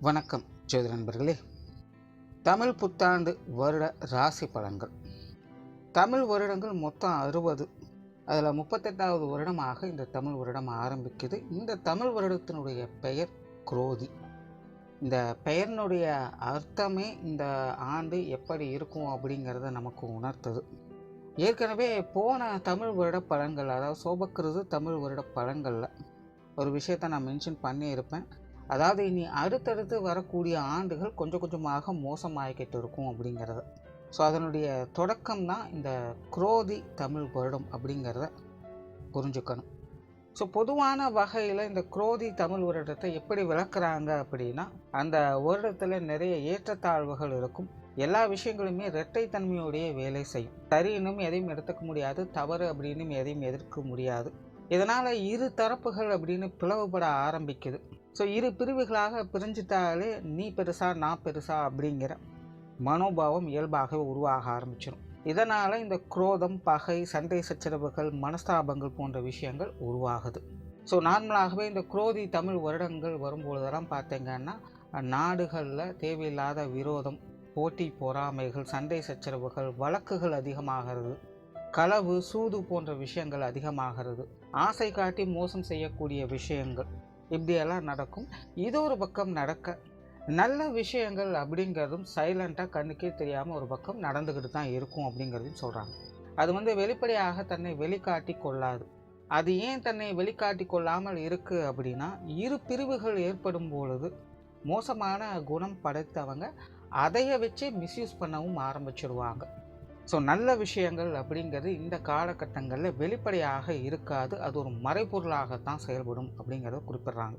வணக்கம் ஜோதி நண்பர்களே. தமிழ் புத்தாண்டு வருட ராசி பலன்கள். தமிழ் வருடங்கள் மொத்தம் 60. அதில் 38வது வருடமாக இந்த தமிழ் வருடம் ஆரம்பிக்குது. இந்த தமிழ் வருடத்தினுடைய பெயர் குரோதி. இந்த பெயரினுடைய அர்த்தமே இந்த ஆண்டு எப்படி இருக்கும் அப்படிங்கிறத நமக்கு உணர்த்துது. ஏற்கனவே போன தமிழ் வருட பலன்கள், அதாவது சோபக்கிருது தமிழ் வருட பலன்களில் ஒரு விஷயத்தை நான் மென்ஷன் பண்ணியிருப்பேன். அதாவது இனி அடுத்தடுத்து வரக்கூடிய ஆண்டுகள் கொஞ்சம் கொஞ்சமாக மோசமாகிக்கிட்டு இருக்கும் அப்படிங்கிறத. ஸோ அதனுடைய தொடக்கம் தான் இந்த குரோதி தமிழ் வருடம் அப்படிங்கிறத புரிஞ்சுக்கணும். ஸோ பொதுவான வகையில் இந்த குரோதி தமிழ் வருடத்தை எப்படி விளக்குறாங்க அப்படின்னா, அந்த வருடத்தில் நிறைய ஏற்றத்தாழ்வுகள் இருக்கும். எல்லா விஷயங்களுமே இரட்டைத்தன்மையோடைய வேலை செய்யும். சரின்னும் எதையும் எடுத்துக்க முடியாது, தவறு அப்படின்னு எதையும் எதிர்க்க முடியாது. இதனால் இரு தரப்புகள் அப்படின்னு பிளவுபட ஆரம்பிக்குது. ஸோ இரு பிரிவுகளாக பிரிஞ்சிட்டாலே நீ பெருசா நான் பெருசா அப்படிங்கிற மனோபாவம் இயல்பாக உருவாக ஆரம்பிச்சிடும். இதனால் இந்த குரோதம், பகை, சண்டை சச்சரவுகள், மனஸ்தாபங்கள் போன்ற விஷயங்கள் உருவாகுது. ஸோ நார்மலாகவே இந்த குரோதி தமிழ் வருடங்கள் வரும்பொழுதெல்லாம் பார்த்தீங்கன்னா நாடுகளில் தேவையில்லாத விரோதம், போட்டி பொறாமைகள், சண்டை சச்சரவுகள், வழக்குகள் அதிகமாகிறது. களவு, சூது போன்ற விஷயங்கள் அதிகமாகிறது. ஆசை காட்டி மோசம் செய்யக்கூடிய விஷயங்கள் இப்படியெல்லாம் நடக்கும். இது ஒரு பக்கம் நடக்க, நல்ல விஷயங்கள் அப்படிங்கிறதும் சைலண்ட்டாக கண்ணுக்கே தெரியாமல் ஒரு பக்கம் நடந்துக்கிட்டு தான் இருக்கும் அப்படிங்கிறதையும் சொல்கிறாங்க. அது வெளிப்படையாக தன்னை வெளிக்காட்டி கொள்ளாது. அது ஏன் தன்னை வெளிக்காட்டி கொள்ளாமல் இருக்குது அப்படின்னா, இரு பிரிவுகள் ஏற்படும் பொழுது மோசமான குணம் படைத்தவங்க அதைய வச்சு மிஸ்யூஸ் பண்ணவும் ஆரம்பிச்சிடுவாங்க. ஸோ நல்ல விஷயங்கள் அப்படிங்கிறது இந்த காலகட்டங்களில் வெளிப்படையாக இருக்காது. அது ஒரு மறைபொருளாகத்தான் செயல்படும் அப்படிங்கிறத குறிப்பிட்றாங்க.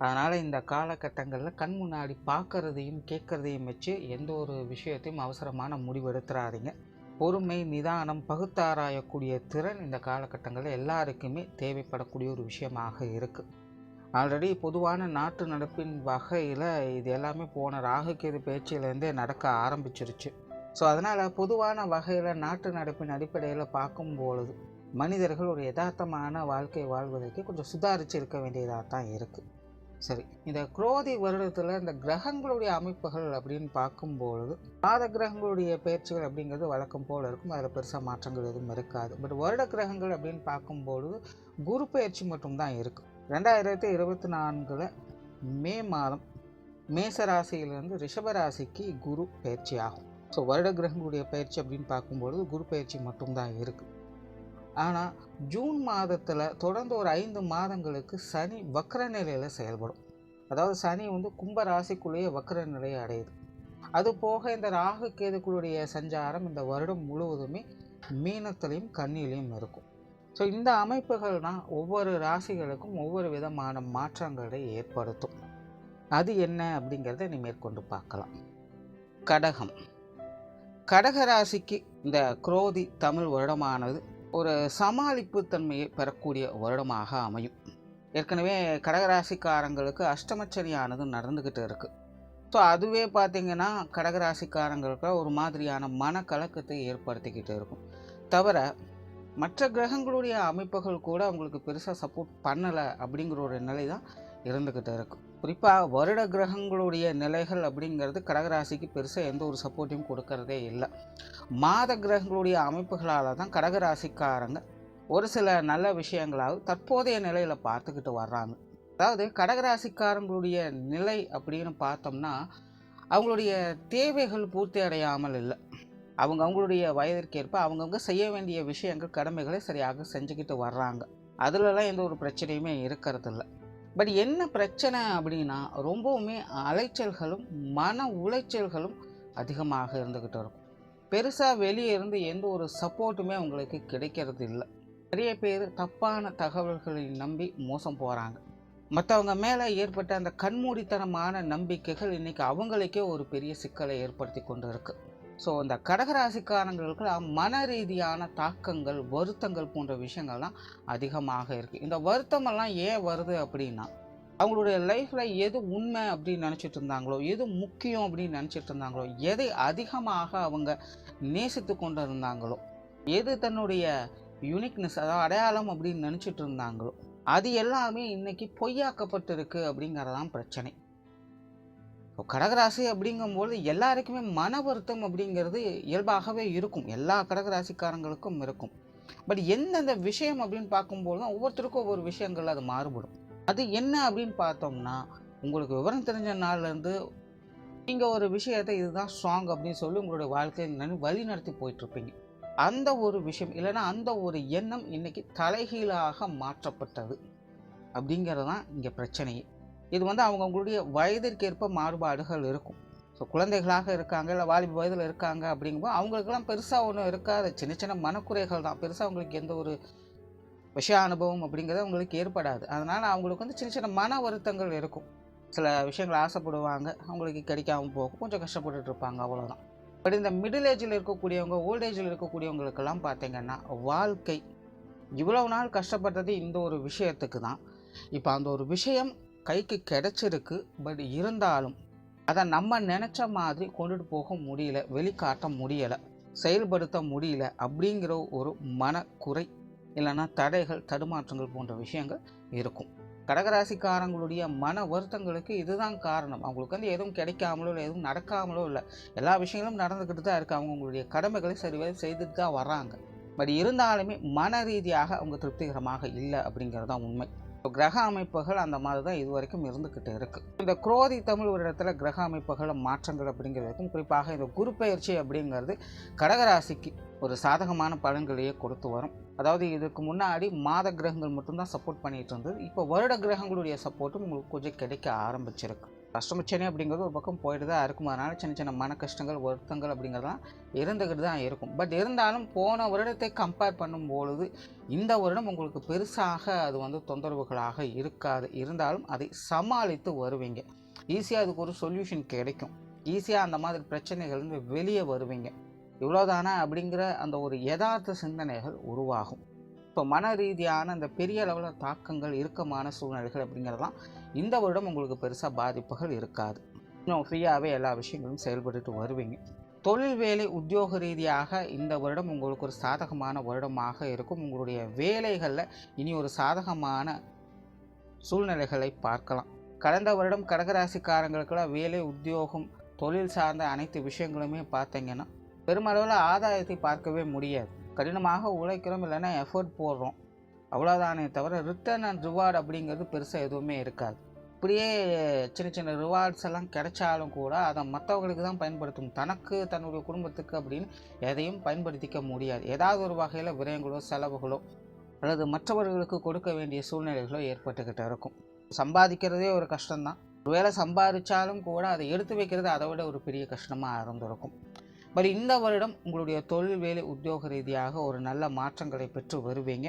அதனால் இந்த காலகட்டங்களில் கண் முன்னாடி பார்க்குறதையும் கேட்குறதையும் வச்சு எந்த ஒரு விஷயத்தையும் அவசரமான முடிவு எடுத்துறாதீங்க. பொறுமை, நிதானம், பகுத்தாராயக்கூடிய திறன் இந்த காலகட்டங்களில் எல்லாருக்குமே தேவைப்படக்கூடிய ஒரு விஷயமாக இருக்குது. ஆல்ரெடி பொதுவான நாட்டு நடப்பின் வகையில் இது எல்லாமே போன ராகுகேது பேச்சிலேருந்தே நடக்க ஆரம்பிச்சிருச்சு. ஸோ அதனால் பொதுவான வகையில் நாட்டு நடப்பின் அடிப்படையில் பார்க்கும்பொழுது மனிதர்கள் ஒரு யதார்த்தமான வாழ்க்கை வாழ்வதற்கு கொஞ்சம் சுதாரித்து இருக்க வேண்டியதாக தான் இருக்குது. சரி, இந்த குரோதி வருடத்தில் இந்த கிரகங்களுடைய அமைப்புகள் அப்படின்னு பார்க்கும்பொழுது மாத கிரகங்களுடைய பயிற்சிகள் அப்படிங்கிறது வழக்கம் போல் இருக்கும். அதில் பெருசாக மாற்றங்கள் எதுவும் இருக்காது. பட் வருட கிரகங்கள் அப்படின்னு பார்க்கும்பொழுது குரு பயிற்சி மட்டும்தான் இருக்குது. 2024 மே மாதம் மேசராசியிலிருந்து ரிஷபராசிக்கு குரு பயிற்சி ஆகும். ஸோ வருட கிரகங்களுடைய பயிற்சி அப்படின்னு பார்க்கும்பொழுது குரு பயிற்சி மட்டும்தான் இருக்குது. ஆனால் ஜூன் மாதத்தில் தொடர்ந்து ஒரு 5 மாதங்களுக்கு சனி வக்ர நிலையில் செயல்படும். அதாவது சனி கும்ப ராசிக்குள்ளேயே வக்ர நிலையை அடையுது. அது போக இந்த ராகு கேதுக்களுடைய சஞ்சாரம் இந்த வருடம் முழுவதுமே மீனத்திலையும் கன்னியிலையும் இருக்கும். ஸோ இந்த அமைப்புகள் தான் ஒவ்வொரு ராசிகளுக்கும் ஒவ்வொரு விதமான மாற்றங்களை ஏற்படுத்தும். அது என்ன அப்படிங்கிறத நீ மேற்கொண்டு பார்க்கலாம். கடகம். கடகராசிக்கு இந்த குரோதி தமிழ் வருடமானது ஒரு சமாளிப்பு தன்மையை பெறக்கூடிய வருடமாக அமையும். ஏற்கனவே கடகராசிக்காரங்களுக்கு அஷ்டமச்சனியானது நடந்துக்கிட்டு இருக்குது. ஸோ அதுவே பார்த்திங்கன்னா கடகராசிக்காரங்களுக்கு ஒரு மாதிரியான மனக்கலக்கத்தை ஏற்படுத்திக்கிட்டு இருக்கும். தவிர மற்ற கிரகங்களுடைய அமைப்புகள் கூட அவங்களுக்கு பெருசாக சப்போர்ட் பண்ணலை அப்படிங்கிற ஒரு நிலை தான் இருந்துக்கிட்டு இருக்கும். குறிப்பாக வருட கிரகங்களுடைய நிலைகள் அப்படிங்கிறது கடகராசிக்கு பெருசாக எந்த ஒரு சப்போர்ட்டையும் கொடுக்கறதே இல்லை. மாத கிரகங்களுடைய அமைப்புகளால் தான் கடகராசிக்காரங்க ஒரு சில நல்ல விஷயங்களாவது தற்போதைய நிலையில் பார்த்துக்கிட்டு வர்றாங்க. அதாவது கடகராசிக்காரங்களுடைய நிலை அப்படின்னு பார்த்தோம்னா அவங்களுடைய தேவைகள் பூர்த்தி அடையாமல் இல்லை. அவங்களுடைய வயதிற்கேற்ப அவங்கவுங்க செய்ய வேண்டிய விஷயங்கள், கடமைகளை சரியாக செஞ்சுக்கிட்டு வர்றாங்க. அதுலலாம் எந்த ஒரு பிரச்சனையுமே இருக்கிறதில்ல. பட் என்ன பிரச்சனை அப்படின்னா, ரொம்பவுமே அலைச்சல்களும் மன உளைச்சல்களும் அதிகமாக இருந்துக்கிட்டு இருக்கும். பெருசாக வெளியே இருந்து எந்த ஒரு சப்போர்ட்டுமே அவங்களுக்கு கிடைக்கிறது இல்லை. நிறைய பேர் தப்பான தகவல்களை நம்பி மோசம் போகிறாங்க. மற்றவங்க மேலே ஏற்பட்ட அந்த கண்மூடித்தனமான நம்பிக்கைகள் இன்றைக்கி அவங்களுக்கே ஒரு பெரிய சிக்கலை ஏற்படுத்தி கொண்டு இருக்குது. ஸோ இந்த கடகராசிக்காரங்களுக்கு மன ரீதியான தாக்கங்கள், வருத்தங்கள் போன்ற விஷயங்கள்லாம் அதிகமாக இருக்குது. இந்த வருத்தமெல்லாம் ஏன் வருது அப்படின்னா, அவங்களுடைய லைஃப்பில் எது உண்மை அப்படின்னு நினச்சிட்டு இருந்தாங்களோ, எது முக்கியம் அப்படின்னு நினச்சிட்டு இருந்தாங்களோ, எதை அதிகமாக அவங்க நேசித்து கொண்டு இருந்தாங்களோ, எது தன்னுடைய யூனிக்னஸ், அதாவது அடையாளம் அப்படின்னு நினச்சிட்டு இருந்தாங்களோ, அது எல்லாமே இன்றைக்கி பொய்யாக்கப்பட்டிருக்கு அப்படிங்கிறதான் பிரச்சனை. கடகராசி அப்படிங்கும்போது எல்லாருக்குமே மன வருத்தம் அப்படிங்கிறது இயல்பாகவே இருக்கும், எல்லா கடகராசிக்காரங்களுக்கும் இருக்கும். பட் எந்தெந்த விஷயம் அப்படின்னு பார்க்கும்போது தான் ஒவ்வொருத்தருக்கும் ஒவ்வொரு விஷயங்கள் அது மாறுபடும். அது என்ன அப்படின்னு பார்த்தோம்னா, உங்களுக்கு விவரம் தெரிஞ்ச நாள்லேருந்து நீங்கள் ஒரு விஷயத்தை இதுதான் ஸ்ட்ராங் அப்படின்னு சொல்லி உங்களுடைய வாழ்க்கையை வழி நடத்தி போயிட்டுருப்பீங்க. அந்த ஒரு விஷயம் இல்லைன்னா அந்த ஒரு எண்ணம் இன்னைக்கு தலைகீழாக மாற்றப்பட்டது அப்படிங்கிறது தான் இங்கே பிரச்சனையே. இது அவங்களுடைய வயதிற்கேற்ப மாறுபாடுகள் இருக்கும். ஸோ குழந்தைகளாக இருக்காங்க, இல்லை வாலிப வயதில் இருக்காங்க அப்படிங்கும்போது அவங்களுக்கெல்லாம் பெருசாக ஒன்றும் இருக்காது, சின்ன சின்ன மனக்குறைகள் தான். பெருசாக அவங்களுக்கு எந்த ஒரு விஷய அனுபவம் அப்படிங்கிறது அவங்களுக்கு ஏற்படாது. அதனால் அவங்களுக்கு சின்ன சின்ன மன வருத்தங்கள் இருக்கும். சில விஷயங்கள் ஆசைப்படுவாங்க, அவங்களுக்கு கிடைக்காமல் போகும், கொஞ்சம் கஷ்டப்பட்டுட்டு இருப்பாங்க, அவ்வளோதான். பட் இந்த மிடில் ஏஜில் இருக்கக்கூடியவங்க, ஓல்ட் ஏஜில் இருக்கக்கூடியவங்களுக்கெல்லாம் பார்த்திங்கன்னா வாழ்க்கை இவ்வளவு நாள் கஷ்டப்பட்டது இந்த ஒரு விஷயத்துக்கு தான். இப்போ அந்த ஒரு விஷயம் கைக்கு கிடைச்சிருக்கு, பட் இருந்தாலும் அதை நம்ம நினச்ச மாதிரி கொண்டுட்டு போக முடியல, வெளிக்காட்ட முடியலை, செயல்படுத்த முடியல அப்படிங்கிற ஒரு மனக்குறை இல்லைன்னா தடைகள், தடுமாற்றங்கள் போன்ற விஷயங்கள் இருக்கும். கடகராசிக்காரங்களுடைய மன வருத்தங்களுக்கு இதுதான் காரணம். அவங்களுக்கு எதுவும் கிடைக்காமலோ இல்லை எதுவும் நடக்காமலோ இல்லை, எல்லா விஷயங்களும் நடந்துக்கிட்டு தான் இருக்குது. அவங்களுடைய கடமைகளை சரிவர செய்துட்டு தான் வர்றாங்க. பட் இருந்தாலுமே மன ரீதியாக அவங்க திருப்திகரமாக இல்லை அப்படிங்கிறது தான் உண்மை. கிரக அமைப்புகள் அந்த மாதிரி தான் இது வரைக்கும் இருந்துக்கிட்டு இருக்குது. இந்த குரோதி தமிழ் ஒரு இடத்துல கிரக அமைப்புகள் மாற்றங்கள் அப்படிங்கிறதுக்கும், குறிப்பாக இந்த குரு பயிற்சி அப்படிங்கிறது கடகராசிக்கு ஒரு சாதகமான பலன்களையே கொடுத்து வரும். அதாவது இதுக்கு முன்னாடி மாத கிரகங்கள் மட்டும்தான் சப்போர்ட் பண்ணிட்டு இருந்தது. இப்போ வருட கிரகங்களுடைய சப்போர்ட்டும் உங்களுக்கு கொஞ்சம் கிடைக்க ஆரம்பிச்சிருக்கு. கஷ்டமச்சனே அப்படிங்கிறது ஒரு பக்கம் போயிட்டு தான் இருக்கும். அதனால் சின்ன சின்ன மன கஷ்டங்கள், வருத்தங்கள் அப்படிங்கிறதுலாம் இருந்துக்கிட்டு தான் இருக்கும். பட் இருந்தாலும் போன வருடத்தை கம்பேர் பண்ணும்பொழுது இந்த வருடம் உங்களுக்கு பெருசாக அது தொந்தரவுகளாக இருக்காது. இருந்தாலும் அதை சமாளித்து வருவீங்க. ஈஸியாக அதுக்கு ஒரு சொல்யூஷன் கிடைக்கும். ஈஸியாக அந்த மாதிரி பிரச்சனைகள் வெளியே வருவீங்க. இவ்வளோதானா அப்படிங்கிற அந்த ஒரு யதார்த்த சிந்தனைகள் உருவாகும். இப்போ மன ரீதியான அந்த பெரிய அளவில் தாக்கங்கள், இறுக்கமான சூழ்நிலைகள் அப்படிங்கிறதெல்லாம் இந்த வருடம் உங்களுக்கு பெருசாக பாதிப்புகள் இருக்காது. இன்னும் ஃப்ரீயாகவே எல்லா விஷயங்களும் செயல்பட்டு வருவீங்க. தொழில், வேலை, உத்தியோக ரீதியாக இந்த வருடம் உங்களுக்கு ஒரு சாதகமான வருடமாக இருக்கும். உங்களுடைய வேலைகளில் இனி ஒரு சாதகமான சூழ்நிலைகளை பார்க்கலாம். கடந்த வருடம் கடகராசிக்காரங்களுக்கெல்லாம் வேலை, உத்தியோகம், தொழில் சார்ந்த அனைத்து விஷயங்களுமே பார்த்தீங்கன்னா பெருமளவில் ஆதாயத்தை பார்க்கவே முடியாது. கடினமாக உழைக்கிறோம், இல்லைன்னா எஃபர்ட் போடுறோம், அவ்வளோதானே தவிர ரிட்டர்ன் அண்ட் ரிவார்டு அப்படிங்கிறது பெருசாக எதுவுமே இருக்காது. இப்படியே சின்ன சின்ன ரிவார்ட்ஸ் எல்லாம் கிடைச்சாலும் கூட அதை மற்றவங்களுக்கு தான் பயன்படுத்தும், தனக்கு தன்னுடைய குடும்பத்துக்கு அப்படின்னு எதையும் பயன்படுத்திக்க முடியாது. ஏதாவது ஒரு வகையில் விரயங்களோ செலவுகளோ அல்லது மற்றவர்களுக்கு கொடுக்க வேண்டிய சூழ்நிலைகளோ ஏற்பட்டுக்கிட்டு இருக்கும். சம்பாதிக்கிறதே ஒரு கஷ்டம்தான். ஒருவேளை சம்பாதிச்சாலும் கூட அதை எடுத்து வைக்கிறது அதை விட ஒரு பெரிய கஷ்டமாக இருந்திருக்கும். பட் இந்த வருடம் உங்களுடைய தொழில், வேலை, உத்தியோக ரீதியாக ஒரு நல்ல மாற்றங்களை பெற்று வருவீங்க.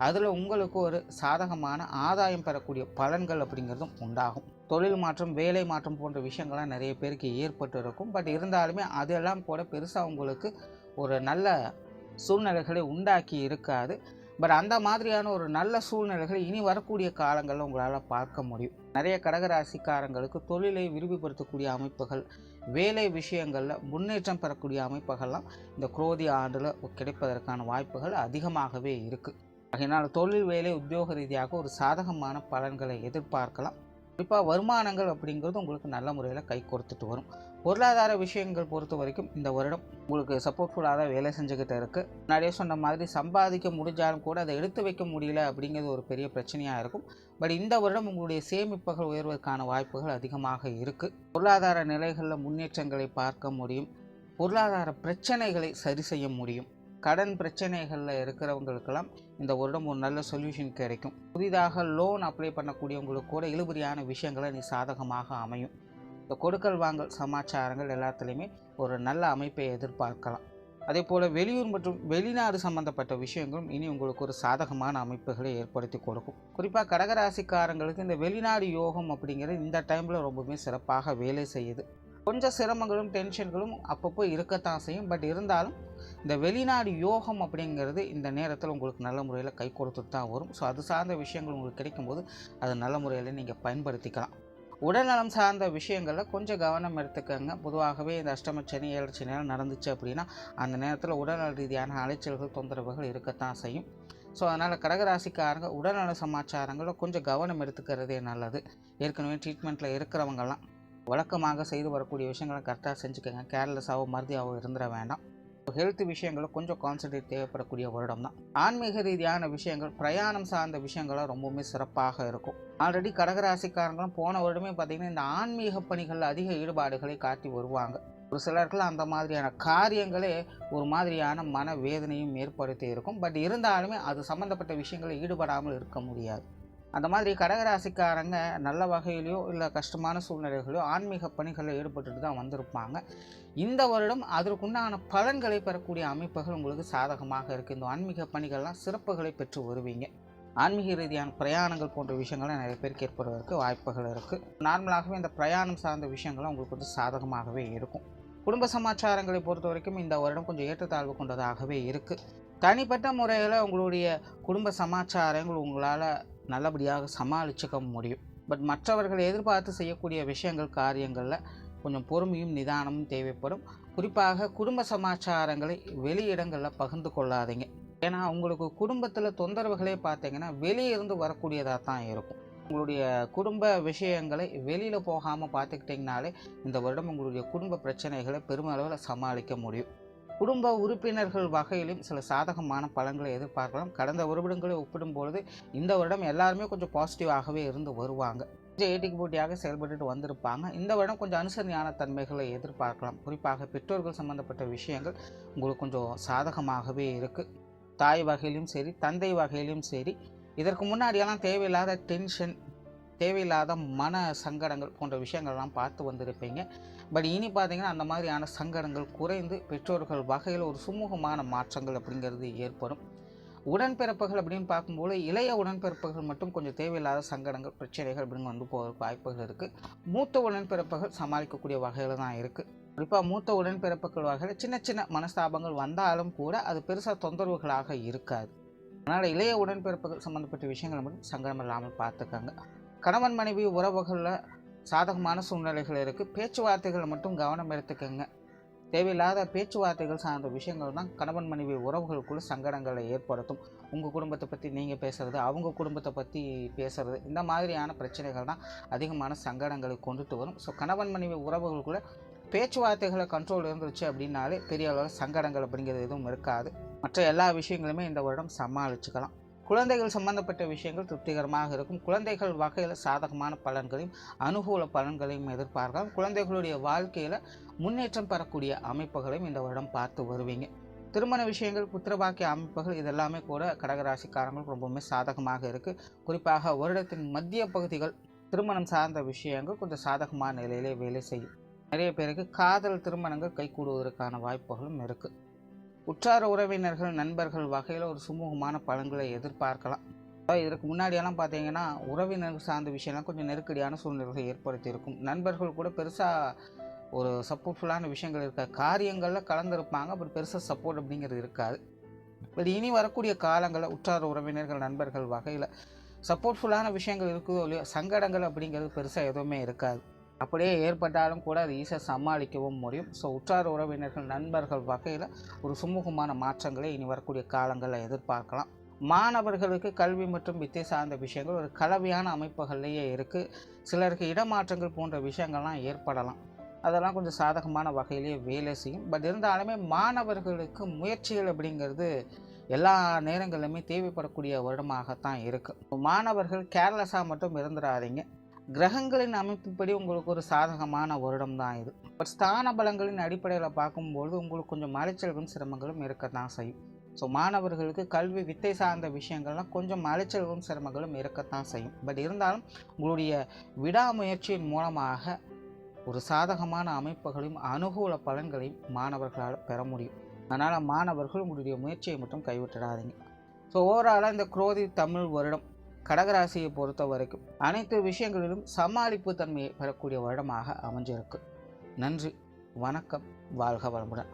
அதில் உங்களுக்கு ஒரு சாதகமான ஆதாயம் பெறக்கூடிய பலன்கள் அப்படிங்கிறதும் உண்டாகும். தொழில் மாற்றம், வேலை மாற்றம் போன்ற விஷயங்கள்லாம் நிறைய பேருக்கு ஏற்பட்டு இருக்கும். பட் இருந்தாலுமே அதெல்லாம் கூட பெருசாக உங்களுக்கு ஒரு நல்ல சூழ்நிலைகளை உண்டாக்கி இருக்காது. பட் அந்த மாதிரியான ஒரு நல்ல சூழ்நிலைகளை இனி வரக்கூடிய காலங்களில் உங்களால் பார்க்க முடியும். நிறைய கடகராசிக்காரங்களுக்கு தொழிலை விரிவுபடுத்தக்கூடிய அமைப்புகள், வேலை விஷயங்களில் முன்னேற்றம் பெறக்கூடிய அமைப்புகள்லாம் இந்த குரோதி ஆண்டில் கிடைப்பதற்கான வாய்ப்புகள் அதிகமாகவே இருக்குது. அதனால் தொழில், வேலை, உத்தியோக ரீதியாக ஒரு சாதகமான பலன்களை எதிர்பார்க்கலாம். குறிப்பாக வருமானங்கள் அப்படிங்கிறது உங்களுக்கு நல்ல முறையில் கை கொடுத்துட்டு வரும். பொருளாதார விஷயங்கள் பொறுத்த வரைக்கும் இந்த வருடம் உங்களுக்கு சப்போர்ட்ஃபுல்லாக தான் வேலை செஞ்சுக்கிட்டு இருக்குது. முன்னாடியே சொன்ன மாதிரி சம்பாதிக்க முடிஞ்சாலும் கூட அதை எடுத்து வைக்க முடியல அப்படிங்கிறது ஒரு பெரிய பிரச்சனையாக இருக்கும். பட் இந்த வருடம் உங்களுடைய சேமிப்புகள் உயர்வதற்கான வாய்ப்புகள் அதிகமாக இருக்குது. பொருளாதார நிலைகளில் முன்னேற்றங்களை பார்க்க முடியும். பொருளாதார பிரச்சனைகளை சரி செய்ய முடியும். கடன் பிரச்சனைகளில் இருக்கிறவங்களுக்கெல்லாம் இந்த வருடம் ஒரு நல்ல சொல்யூஷன் கிடைக்கும். புதிதாக லோன் அப்ளை பண்ணக்கூடியவங்களுக்கு கூட இழுபறியான விஷயங்களை நீ சாதகமாக அமையும். இந்த கொடுக்கல் வாங்கல் சமாச்சாரங்கள் எல்லாத்துலேயுமே ஒரு நல்ல அமைப்பை எதிர்பார்க்கலாம். அதே போல் வெளியூர் மற்றும் வெளிநாடு சம்பந்தப்பட்ட விஷயங்களும் இனி உங்களுக்கு ஒரு சாதகமான அமைப்புகளை ஏற்படுத்தி கொடுக்கும். குறிப்பாக கடகராசிக்காரங்களுக்கு இந்த வெளிநாடு யோகம் அப்படிங்கிறது இந்த டைமில் ரொம்பவுமே சிறப்பாக வேலை செய்யுது. கொஞ்சம் சிரமங்களும் டென்ஷன்களும் அப்பப்போ இருக்கத்தான் செய்யும். பட் இருந்தாலும் இந்த வெளிநாடு யோகம் அப்படிங்கிறது இந்த நேரத்தில் உங்களுக்கு நல்ல முறையில் கை கொடுத்துட்டு தான் வரும். ஸோ அது சார்ந்த விஷயங்கள் உங்களுக்கு கிடைக்கும்போது அது நல்ல முறையில் நீங்கள் பயன்படுத்திக்கலாம். உடல்நலம் சார்ந்த விஷயங்களில் கொஞ்சம் கவனம் எடுத்துக்கோங்க. பொதுவாகவே இந்த அஷ்டமச்சனி, ஏழரை நடந்துச்சு அப்படின்னா அந்த நேரத்தில் உடல்நல ரீதியான அலைச்சல்கள், தொந்தரவுகள் இருக்கத்தான் செய்யும். ஸோ அதனால் கடகராசிக்காரங்க உடல்நல சமாச்சாரங்களில் கொஞ்சம் கவனம் எடுத்துக்கிறதே நல்லது. ஏற்கனவே ட்ரீட்மெண்ட்டில் இருக்கிறவங்கலாம் வழக்கமாக செய்து வரக்கூடிய விஷயங்களை கரெக்டாக செஞ்சுக்கோங்க. கேர்லெஸ்ஸாகவோ மறதியாகவோ இருந்துட வேண்டாம். ஹெல்த் விஷயங்களும் கொஞ்சம் கான்சன்ட்ரேட் தேவைப்படக்கூடிய வருடம் தான். ஆன்மீக ரீதியான விஷயங்கள், பிரயாணம் சார்ந்த விஷயங்கள்லாம் ரொம்பவுமே சிறப்பாக இருக்கும். ஆல்ரெடி கடகராசிக்காரங்களும் போன வருடமே பார்த்திங்கன்னா இந்த ஆன்மீக பணிகளில் அதிக ஈடுபாடுகளை காட்டி வருவாங்க. ஒரு சிலருக்குலாம் அந்த மாதிரியான காரியங்களே ஒரு மாதிரியான மன வேதனையும் ஏற்படுத்தி இருக்கும். பட் இருந்தாலுமே அது சம்மந்தப்பட்ட விஷயங்களில் ஈடுபடாமல் இருக்க முடியாது. அந்த மாதிரி கடகராசிக்காரங்க நல்ல வகையிலையோ இல்லை கஷ்டமான சூழ்நிலைகளோ ஆன்மீக பணிகளில் ஈடுபட்டுட்டு தான் வந்திருப்பாங்க. இந்த வருடம் அதற்குண்டான பலன்களை பெறக்கூடிய அமைப்புகள் உங்களுக்கு சாதகமாக இருக்குது. இந்த ஆன்மீக பணிகள்லாம் சிறப்புகளை பெற்று வருவீங்க. ஆன்மீக ரீதியான பிரயாணங்கள் போன்ற விஷயங்கள்லாம் நிறைய பேருக்கு ஏற்படுவதற்கு வாய்ப்புகள் இருக்குது. நார்மலாகவே இந்த பிரயாணம் சார்ந்த விஷயங்கள்லாம் உங்களுக்கு கொஞ்சம் சாதகமாகவே இருக்கும். குடும்ப சமாச்சாரங்களை பொறுத்த வரைக்கும் இந்த வருடம் கொஞ்சம் ஏற்றத்தாழ்வு கொண்டதாகவே இருக்குது. தனிப்பட்ட முறையில் உங்களுடைய குடும்ப சமாச்சாரங்கள் உங்களால் நல்லபடியாக சமாளிச்சுக்க முடியும். பட் மற்றவர்கள் எதிர்பார்த்து செய்யக்கூடிய விஷயங்கள், காரியங்களில் கொஞ்சம் பொறுமையும் நிதானமும் தேவைப்படும். குறிப்பாக குடும்ப சமாச்சாரங்களை வெளியிடங்களில் பகிர்ந்து கொள்ளாதீங்க. ஏன்னா உங்களுக்கு குடும்பத்தில் தொந்தரவுகளே பார்த்தீங்கன்னா வெளியே இருந்து வரக்கூடியதாக தான் இருக்கும். உங்களுடைய குடும்ப விஷயங்களை வெளியில் போகாமல் பார்த்துக்கிட்டிங்கனாலே இந்த வருடம் உங்களுடைய குடும்ப பிரச்சனைகளை பெருமளவில் சமாளிக்க முடியும். குடும்ப உறுப்பினர்கள் வகையிலும் சில சாதகமான பலன்களை எதிர்பார்க்கலாம். கடந்த வருடங்களை ஒப்பிடும்பொழுது இந்த வருடம் எல்லாருமே கொஞ்சம் பாசிட்டிவாகவே இருந்து வருவாங்க. கொஞ்சம் ஏட்டிக்கு போட்டியாக செயல்பட்டு வந்திருப்பாங்க. இந்த வருடம் கொஞ்சம் அனுசரணையான தன்மைகளை எதிர்பார்க்கலாம். குறிப்பாக பெற்றோர்கள் சம்பந்தப்பட்ட விஷயங்கள் உங்களுக்கு கொஞ்சம் சாதகமாகவே இருக்குது. தாய் வகையிலும் சரி, தந்தை வகையிலும் சரி, இதற்கு முன்னாடியெல்லாம் தேவையில்லாத டென்ஷன், தேவையில்லாத மன சங்கடங்கள் போன்ற விஷயங்கள்லாம் பார்த்து வந்திருப்பீங்க. பட் இனி பார்த்திங்கன்னா அந்த மாதிரியான சங்கடங்கள் குறைந்து பெற்றோர்கள் வகையில் ஒரு சுமூகமான மாற்றங்கள் அப்படிங்கிறது ஏற்படும். உடன்பிறப்புகள் அப்படின்னு பார்க்கும்போது இளைய உடன்பிறப்புகள் மட்டும் கொஞ்சம் தேவையில்லாத சங்கடங்கள், பிரச்சனைகள் அப்படின்னு வந்து போகிறதுக்கு வாய்ப்புகள் இருக்குது. மூத்த உடன்பிறப்புகள் சமாளிக்கக்கூடிய வகையில் தான் இருக்குது. குறிப்பாக மூத்த உடன்பிறப்புகள் வகையில் சின்ன சின்ன மனஸ்தாபங்கள் வந்தாலும் கூட அது பெருசாக தொந்தரவுகளாக இருக்காது. அதனால் இளைய உடன்பிறப்புகள் சம்மந்தப்பட்ட விஷயங்களை மட்டும் சங்கடம் இல்லாமல் பார்த்துக்கங்க. கணவன் மனைவி உறவுகளில் சாதகமான சூழ்நிலைகள் இருக்குது. பேச்சுவார்த்தைகள் மட்டும் கவனம் எடுத்துக்கங்க. தேவையில்லாத பேச்சுவார்த்தைகள் சார்ந்த விஷயங்கள் தான் கணவன் மனைவி உறவுகளுக்குள்ள சங்கடங்களை ஏற்படுத்தும். உங்கள் குடும்பத்தை பற்றி நீங்கள் பேசுகிறது, அவங்க குடும்பத்தை பற்றி பேசுகிறது, இந்த மாதிரியான பிரச்சனைகள் தான் அதிகமான சங்கடங்களை கொண்டுட்டு வரும். ஸோ கணவன் மனைவி உறவுகளுக்குள்ள பேச்சுவார்த்தைகளை கண்ட்ரோல் இருந்துச்சு அப்படின்னாலே பெரிய அளவில் சங்கடங்கள் அப்படிங்கிறது எதுவும் இருக்காது. மற்ற எல்லா விஷயங்களுமே இந்த வருடம் சமாளிச்சுக்கலாம். குழந்தைகள் சம்பந்தப்பட்ட விஷயங்கள் திருப்திகரமாக இருக்கும். குழந்தைகள் வகையில் சாதகமான பலன்களையும் அனுகூல பலன்களையும் எதிர்பார்க்கலாம். குழந்தைகளுடைய வாழ்க்கையில் முன்னேற்றம் பெறக்கூடிய அமைப்புகளையும் இந்த வருடம் பார்த்து வருவீங்க. திருமண விஷயங்கள், புத்திரபாக்கிய அமைப்புகள் இதெல்லாமே கூட கடகராசிக்காரங்களுக்கு ரொம்பவுமே சாதகமாக இருக்குது. குறிப்பாக வருடத்தின் மத்திய பகுதிகள் திருமணம் சார்ந்த விஷயங்கள் கொஞ்சம் சாதகமான நிலையிலே வேலை செய்யும். நிறைய பேருக்கு காதல் திருமணங்கள் கைகூடுவதற்கான வாய்ப்புகளும் இருக்குது. உற்றார உறவினர்கள், நண்பர்கள் வகையில் ஒரு சுமூகமான பலன்களை எதிர்பார்க்கலாம். இதற்கு முன்னாடியெல்லாம் பார்த்தீங்கன்னா உறவினர்கள் சார்ந்த விஷயம்லாம் கொஞ்சம் நெருக்கடியான சூழ்நிலைகளை ஏற்படுத்தியிருக்கும். நண்பர்கள் கூட பெருசாக ஒரு சப்போர்ட்ஃபுல்லான விஷயங்கள் இருக்காது. காரியங்களில் கலந்துருப்பாங்க, அப்புறம் பெருசாக சப்போர்ட் அப்படிங்கிறது இருக்காது. பட் இனி வரக்கூடிய காலங்களில் உற்றார உறவினர்கள், நண்பர்கள் வகையில் சப்போர்ட்ஃபுல்லான விஷயங்கள் இருக்குதோ இல்லையோ, சங்கடங்கள் அப்படிங்கிறது பெருசாக எதுவுமே இருக்காது. அப்படியே ஏற்பட்டாலும் கூட அது ஈஸியாக சமாளிக்கவும் முடியும். ஸோ உற்றார் உறவினர்கள், நண்பர்கள் வகையில் ஒரு சுமூகமான மாற்றங்களை இனி வரக்கூடிய காலங்களில் எதிர்பார்க்கலாம். மாணவர்களுக்கு கல்வி மற்றும் வித்தை சார்ந்த விஷயங்கள் ஒரு கலவையான அமைப்புகள்லேயே இருக்குது. சிலருக்கு இடமாற்றங்கள் போன்ற விஷயங்கள்லாம் ஏற்படலாம். அதெல்லாம் கொஞ்சம் சாதகமான வகையிலேயே வேலை செய்யும். பட் இருந்தாலுமே மாணவர்களுக்கு முயற்சிகள் அப்படிங்கிறது எல்லா நேரங்களிலுமே தேவைப்படக்கூடிய வருடமாகத்தான் இருக்குது. மாணவர்கள் கேர்லெஸ்ஸாக மட்டும் இருந்துடாதீங்க. கிரகங்களின் அமைப்புப்படி உங்களுக்கு ஒரு சாதகமான வருடம் தான் இது. பட் ஸ்தான பலங்களின் அடிப்படையில் பார்க்கும்போது உங்களுக்கு கொஞ்சம் மலைச்சல்களும் சிரமங்களும் இருக்கத்தான் செய்யும். ஸோ மாணவர்களுக்கு கல்வி வித்தை சார்ந்த விஷயங்கள்லாம் கொஞ்சம் மலைச்சல்களும் சிரமங்களும் இருக்கத்தான் செய்யும். பட் இருந்தாலும் உங்களுடைய விடாமுயற்சியின் மூலமாக ஒரு சாதகமான அமைப்புகளையும் அனுகூல பலன்களையும் மாணவர்களால் பெற முடியும். அதனால் மாணவர்கள் உங்களுடைய முயற்சியை மட்டும் கைவிட்டுடாதீங்க. ஸோ ஓவராலாக இந்த குரோதி தமிழ் வருடம் கடகராசியை பொறுத்த வரைக்கும் அனைத்து விஷயங்களிலும் சமாளிப்பு தன்மையை பெறக்கூடிய வருடமாக அமைஞ்சிருக்கு. நன்றி, வணக்கம், வாழ்க வளமுடன்.